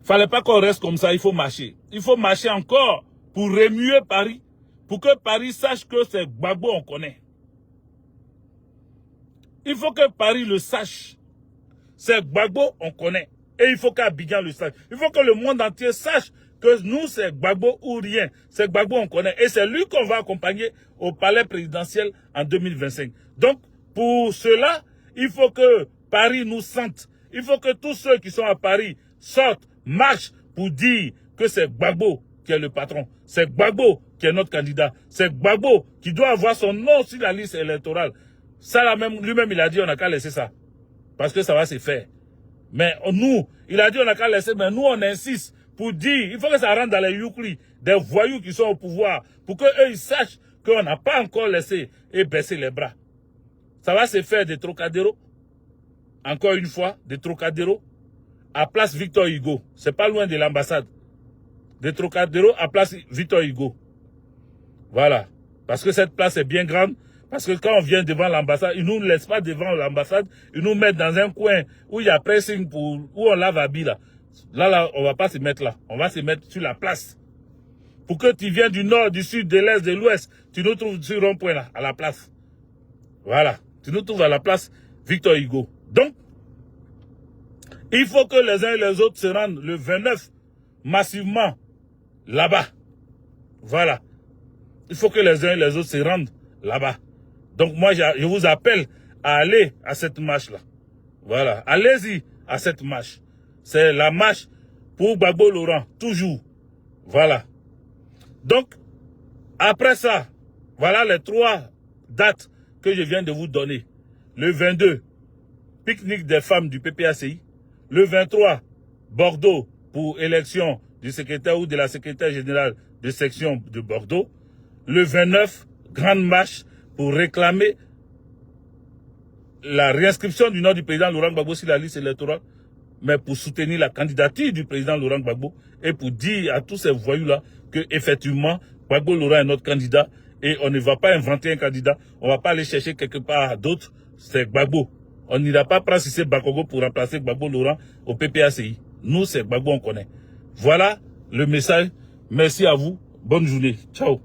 fallait pas qu'on reste comme ça, il faut marcher. Il faut marcher encore pour remuer Paris, pour que Paris sache que c'est Gbagbo on connaît. Il faut que Paris le sache. C'est Gbagbo on connaît. Et il faut qu'Abidjan le sache. Il faut que le monde entier sache que nous c'est Gbagbo ou rien. C'est Gbagbo on connaît. Et c'est lui qu'on va accompagner au palais présidentiel en 2025. Donc, pour cela, il faut que Paris nous sente. Il faut que tous ceux qui sont à Paris sortent, marchent pour dire que c'est Gbagbo qui est le patron. C'est Gbagbo qui est notre candidat. C'est Gbagbo qui doit avoir son nom sur la liste électorale. Ça là même, lui-même il a dit on n'a qu'à laisser ça. Parce que ça va se faire. Mais nous, il a dit on n'a qu'à laisser, mais nous on insiste pour dire, il faut que ça rentre dans les youkli, des voyous qui sont au pouvoir, pour qu'eux ils sachent qu'on n'a pas encore laissé et baissé les bras. Ça va se faire des Trocadéro, encore une fois, des Trocadéro, à place Victor Hugo. C'est pas loin de l'ambassade. Des Trocadéro à place Victor Hugo. Voilà. Parce que cette place est bien grande. Parce que quand on vient devant l'ambassade, ils ne nous laissent pas devant l'ambassade. Ils nous mettent dans un coin où il y a pressing pour, où on lave habit là. Là, on va pas se mettre là. On va se mettre sur la place. Pour que tu viennes du nord, du sud, de l'est, de l'ouest, tu nous trouves sur rond-point là, à la place. Voilà. Tu nous trouves à la place Victor Hugo. Donc, il faut que les uns et les autres se rendent le 29 massivement là-bas. Voilà. Il faut que les uns et les autres se rendent là-bas. Donc moi, je vous appelle à aller à cette marche-là. Voilà. Allez-y à cette marche. C'est la marche pour Gbagbo Laurent, toujours. Voilà. Donc, après ça, voilà les 3 dates que je viens de vous donner. Le 22, pique-nique des femmes du PPACI. Le 23, Bordeaux pour élection du secrétaire ou de la secrétaire générale de section de Bordeaux. Le 29, grande marche pour réclamer la réinscription du nom du président Laurent Gbagbo sur la liste électorale, mais pour soutenir la candidature du président Laurent Gbagbo et pour dire à tous ces voyous-là que effectivement Gbagbo Laurent est notre candidat et on ne va pas inventer un candidat, on ne va pas aller chercher quelque part d'autre, c'est Gbagbo. On n'ira pas prendre Cissé Bakogo pour remplacer Gbagbo Laurent au PPACI. Nous, c'est Gbagbo, on connaît. Voilà le message. Merci à vous. Bonne journée. Ciao.